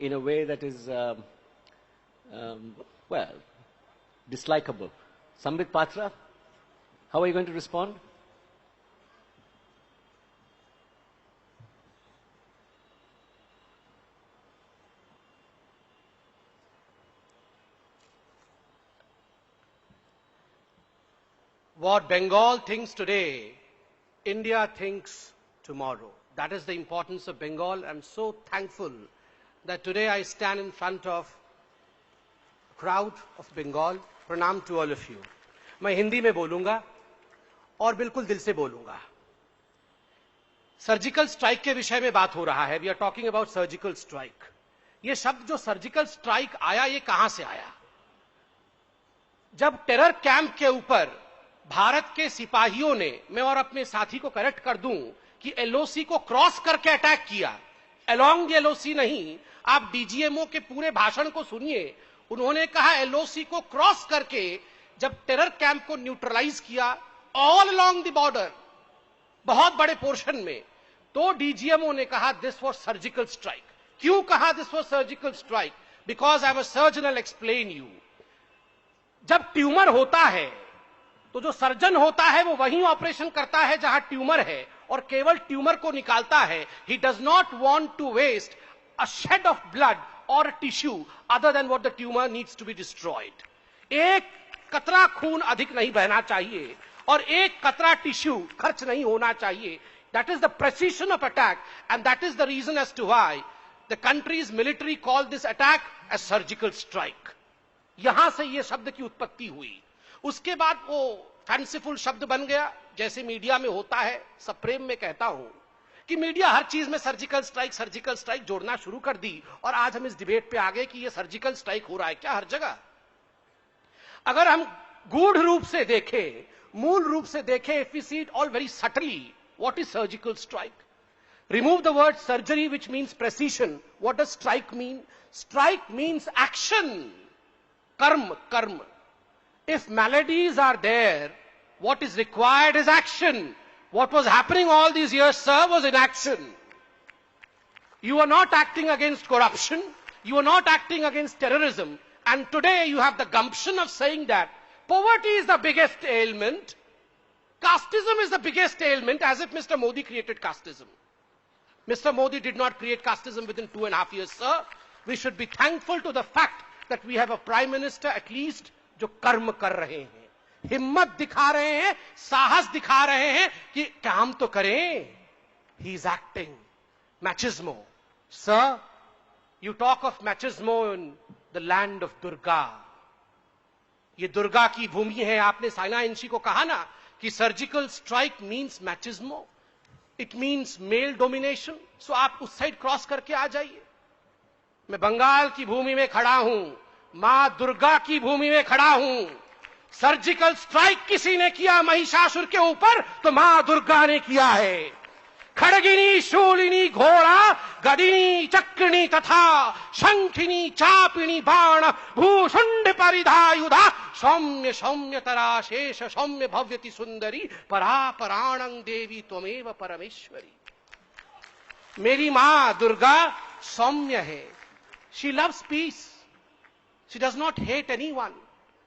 in a way that is, well, dislikable. Sambit Patra, how are you going to respond? What Bengal thinks today, India thinks tomorrow. That is the importance of Bengal. I'm so thankful that today I stand in front of a crowd of Bengal. Pranam to all of you. मैं हिंदी में बोलूंगा और बिल्कुल दिल से बोलूंगा. Surgical strike के विषय में बात हो रहा है. We are talking about surgical strike. ये शब्द जो सर्जिकल स्ट्राइक आया, ये कहां से आया? जब टेरर कैंप के ऊपर भारत के सिपाहियों ने, मैं और अपने साथी को करेक्ट कर दूं, कि एलओसी को क्रॉस करके अटैक किया, अलोंग एलओसी नहीं. आप डीजीएमओ के पूरे भाषण को सुनिए. उन्होंने कहा एलओसी को क्रॉस करके जब टेरर कैंप को न्यूट्रलाइज किया ऑल अलोंग द बॉर्डर, बहुत बड़े पोर्शन में, तो डीजीएमओ ने कहा दिस वाज सर्जिकल स्ट्राइक. क्यों कहा this was surgical strike? Because I am a surgeon, I will explain you. जब ट्यूमर होता है तो जो सर्जन होता है वो वही ऑपरेशन करता है जहां ट्यूमर है, और केवल ट्यूमर को निकालता है. He does not want to waste a shed of blood और tissue other than what the tumour needs to be destroyed. एक कतरा खून अधिक नहीं बहना चाहिए और एक कतरा टिश्यू खर्च नहीं होना चाहिए. That is the precision of attack, and that is the reason as to why the country's military call this attack as surgical strike. यहां से यह शब्द की उत्पत्ति हुई. उसके बाद वो फैंसीफुल शब्द बन गया, जैसे मीडिया में होता है. सब प्रेम में कहता हूं कि मीडिया हर चीज में सर्जिकल स्ट्राइक जोड़ना शुरू कर दी, और आज हम इस डिबेट पे आ गए कि ये सर्जिकल स्ट्राइक हो रहा है क्या हर जगह. अगर हम गूढ़ रूप से देखें, मूल रूप से देखें, if we see it all very subtly, what is surgical strike? Remove the word surgery which means precision. What does strike mean? Strike means action, कर्म. If maladies are there, what is required is action. What was happening all these years, sir, was inaction. You are not acting against corruption. You are not acting against terrorism. And today you have the gumption of saying that poverty is the biggest ailment. Casteism is the biggest ailment, as if Mr. Modi created casteism. Mr. Modi did not create casteism within 2.5 years, sir. We should be thankful to the fact that we have a prime minister at least जो कर्म कर रहे हैं, हिम्मत दिखा रहे हैं, साहस दिखा रहे हैं कि काम तो करें. He is acting. Machismo, sir, you talk of machismo in the land of Durga. ये दुर्गा की भूमि है. आपने साइना इंशी को कहा ना कि surgical strike means machismo, it means male domination. So आप उस साइड क्रॉस करके आ जाइए. मैं बंगाल की भूमि में खड़ा हूं, मां दुर्गा की भूमि में खड़ा हूं. सर्जिकल स्ट्राइक किसी ने किया महिषासुर के ऊपर तो मां दुर्गा ने किया है. खड़गिनी, शूलिनी, घोड़ा, गदिनी, चक्रिणी तथा शंखिनी, चापिणी, बाण, भूषुंड परिधायुधा, सौम्य सौम्यतरा शेष सौम्य भव्यति सुंदरी, परापराणं देवी त्वमेव परमेश्वरी. मेरी मां दुर्गा सौम्य है. She loves peace. She does not hate anyone.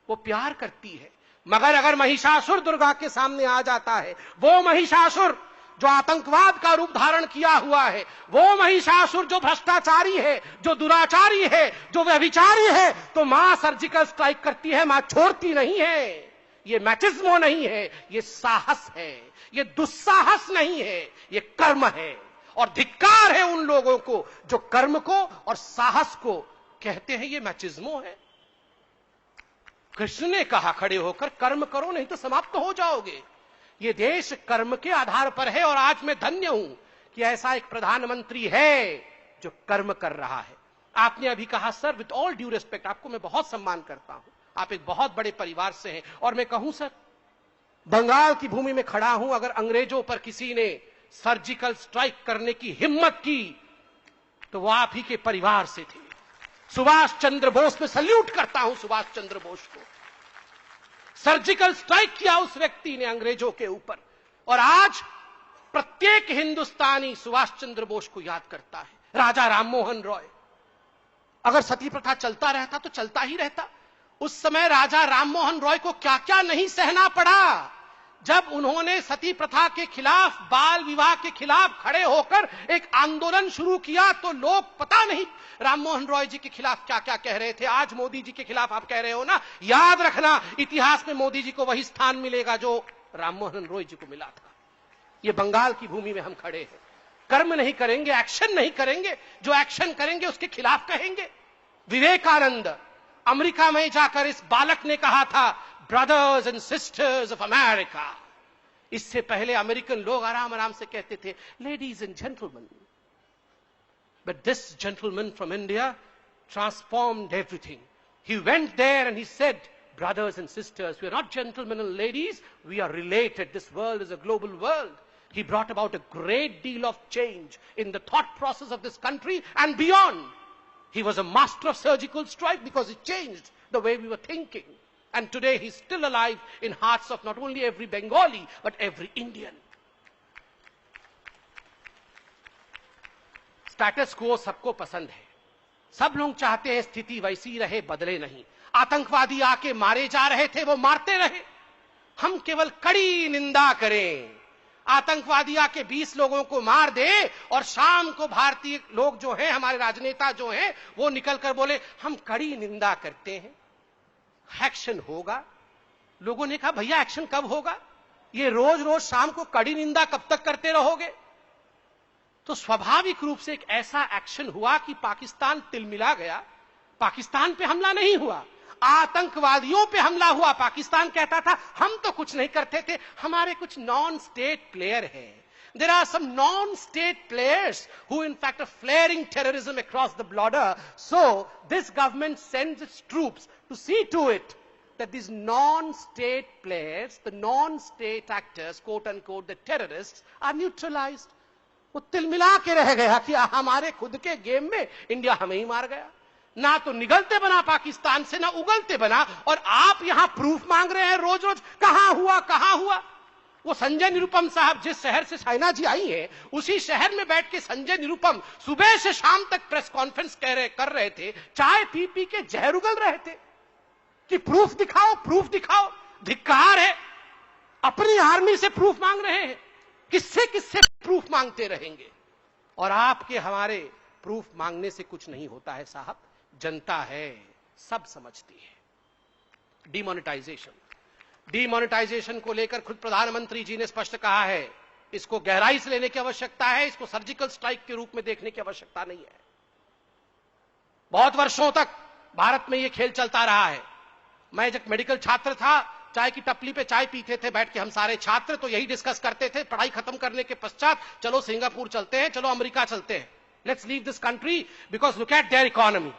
वो प्यार करती है. मगर अगर महिषासुर दुर्गा के सामने आ जाता है, वो महिषासुर जो आतंकवाद का रूप धारण किया हुआ है, वो महिषासुर जो भ्रष्टाचारी है, जो दुराचारी है, जो व्यभिचारी है, तो मां सर्जिकल स्ट्राइक करती है. मां छोड़ती नहीं है. ये मैचिज्मो नहीं है, ये साहस है. ये दुस्साहस नहीं है, ये कर्म है. और धिक्कार है उन लोगों को जो कर्म को और साहस को कहते हैं ये मैचिज्मो है. कृष्ण ने कहा खड़े होकर, कर्म करो नहीं तो समाप्त हो जाओगे. ये देश कर्म के आधार पर है, और आज मैं धन्य हूं कि ऐसा एक प्रधानमंत्री है जो कर्म कर रहा है. आपने अभी कहा, sir with all due respect, आपको मैं बहुत सम्मान करता हूं, आप एक बहुत बड़े परिवार से हैं, और मैं कहूं सर, बंगाल की भूमि में खड़ा हूं. अगर अंग्रेजों पर किसी ने सर्जिकल स्ट्राइक करने की हिम्मत की तो वो आप ही के परिवार से थे. सुभाष चंद्र बोस में सल्यूट करता हूं. सुभाष चंद्र बोस को सर्जिकल स्ट्राइक किया उस व्यक्ति ने अंग्रेजों के ऊपर, और आज प्रत्येक हिंदुस्तानी सुभाष चंद्र बोस को याद करता है. राजा राममोहन रॉय, अगर सती प्रथा चलता रहता तो चलता ही रहता। उस समय राजा राममोहन रॉय को क्या क्या नहीं सहना पड़ा जब उन्होंने सती प्रथा के खिलाफ, बाल विवाह के खिलाफ खड़े होकर एक आंदोलन शुरू किया। तो लोग पता नहीं राममोहन रॉय जी के खिलाफ क्या क्या कह रहे थे। आज मोदी जी के खिलाफ आप कह रहे हो ना, याद रखना इतिहास में मोदी जी को वही स्थान मिलेगा जो राममोहन रॉय जी को मिला था। ये बंगाल की भूमि में हम खड़े हैं। कर्म नहीं करेंगे, एक्शन नहीं करेंगे, जो एक्शन करेंगे उसके खिलाफ कहेंगे। विवेकानंद अमेरिका में जाकर इस बालक ने कहा था, brothers and sisters of America. इससे पहले अमेरिकन लोग आराम आराम से कहते थे, ladies and gentleman. But this gentleman from India transformed everything. He went there and he said, brothers and sisters, we are not gentlemen and ladies, we are related. This world is a global world. He brought about a great deal of change in the thought process of this country and beyond. He was a master of surgical strike because it changed the way we were thinking. And today he's still alive in hearts of not only every Bengali, but every Indian. Status quo सबको पसंद है। सब लोग चाहते हैं स्थिति वैसी रहे, बदले नहीं। आतंकवादी आके मारे जा रहे थे, वो मारते रहे। हम केवल कड़ी निंदा करें। आतंकवादी आके 20 लोगों को मार दे और शाम को भारतीय लोग जो हैं, हमारे राजनेता जो हैं, वो निकलकर बोले हम कड़ी निंदा करते हैं, एक्शन होगा। लोगों ने कहा भैया एक्शन कब होगा? ये रोज रोज शाम को कड़ी निंदा कब तक करते रहोगे? तो स्वाभाविक रूप से एक ऐसा एक्शन हुआ कि पाकिस्तान तिलमिला गया। पाकिस्तान पे हमला नहीं हुआ, आतंकवादियों पे हमला हुआ। पाकिस्तान कहता था हम तो कुछ नहीं करते थे, हमारे कुछ नॉन स्टेट प्लेयर हैं। There are some non-state players who in fact are flaring terrorism across the border. So this government sends its troops to see to it that these non-state players, the non-state actors, quote unquote, the terrorists, are neutralized. वो तिलमिला के रह गया कि हमारे खुद के game में India हमें ही मार गया। ना तो निगलते बना पाकिस्तान से, ना उगलते बना, और आप यहां प्रूफ मांग रहे हैं रोज रोज। कहां हुआ, कहां हुआ? वो संजय निरुपम साहब जिस शहर से साइना जी आई हैं, उसी शहर में बैठ के संजय निरुपम सुबह से शाम तक प्रेस कॉन्फ्रेंस कर रहे थे, चाय पी पी के जहर उगल रहे थे कि प्रूफ दिखाओ, प्रूफ दिखाओ। धिक्कार है, अपनी आर्मी से प्रूफ मांग रहे हैं। किससे किससे प्रूफ मांगते रहेंगे? और आपके हमारे प्रूफ मांगने से कुछ नहीं होता है साहब। जनता है, सब समझती है। डिमोनेटाइजेशन को लेकर खुद प्रधानमंत्री जी ने स्पष्ट कहा है, इसको गहराई से लेने की आवश्यकता है, इसको सर्जिकल स्ट्राइक के रूप में देखने की आवश्यकता नहीं है। बहुत वर्षों तक भारत में यह खेल चलता रहा है। मैं जब मेडिकल छात्र था, चाय की टपली पे चाय पीते थे बैठ के हम सारे छात्र, तो यही डिस्कस करते थे पढ़ाई खत्म करने के पश्चात, चलो सिंगापुर चलते हैं, चलो अमेरिका चलते हैं, let's leave this country because look at there economy.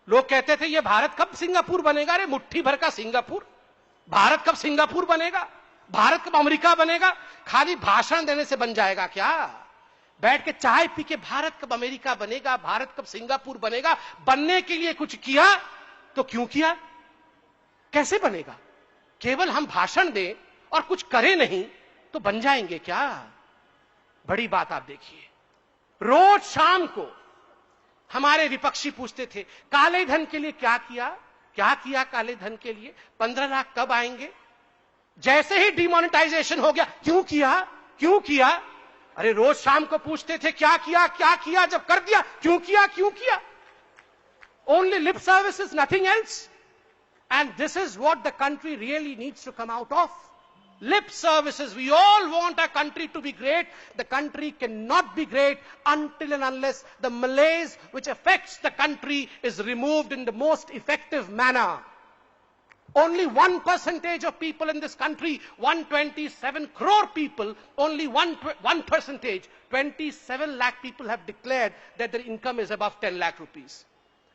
लोग कहते थे ये भारत कब सिंगापुर बनेगा? रे मुट्ठी भर का सिंगापुर। भारत कब सिंगापुर बनेगा? भारत कब अमेरिका बनेगा? खाली भाषण देने से बन जाएगा क्या? बैठ के चाय पी के भारत कब अमेरिका बनेगा, भारत कब सिंगापुर बनेगा? बनने के लिए कुछ किया तो क्यों किया? कैसे बनेगा? केवल हम भाषण दें और कुछ करें नहीं तो बन जाएंगे क्या? बड़ी बात आप देखिए, रोज शाम को हमारे विपक्षी पूछते थे काले धन के लिए क्या किया, क्या किया काले धन के लिए, 15 लाख कब आएंगे? जैसे ही डिमोनेटाइजेशन हो गया, क्यों किया, क्यों किया? अरे रोज शाम को पूछते थे क्या किया, क्या किया, जब कर दिया क्यों किया, क्यों किया? Only lip services, nothing else. And this is what the country really needs to come out of. Lip services. We all want our country to be great. The country cannot be great until and unless the malaise which affects the country is removed in the most effective manner. Only 1% of people in this country, 127 crore people, only 1%, 27 lakh people have declared that their income is above 10 lakh rupees.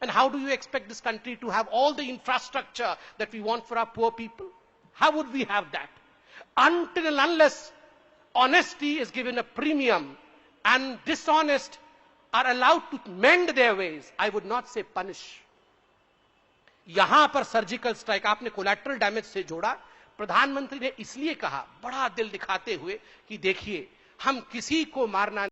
And how do you expect this country to have all the infrastructure that we want for our poor people? How would we have that? Until and unless honesty is given a premium and dishonest are allowed to mend their ways, I would not say punish. यहां पर surgical strike आपने collateral damage से जोड़ा। प्रधानमंत्री ने इसलिए कहा बड़ा दिल दिखाते हुए कि देखिए हम किसी को मारना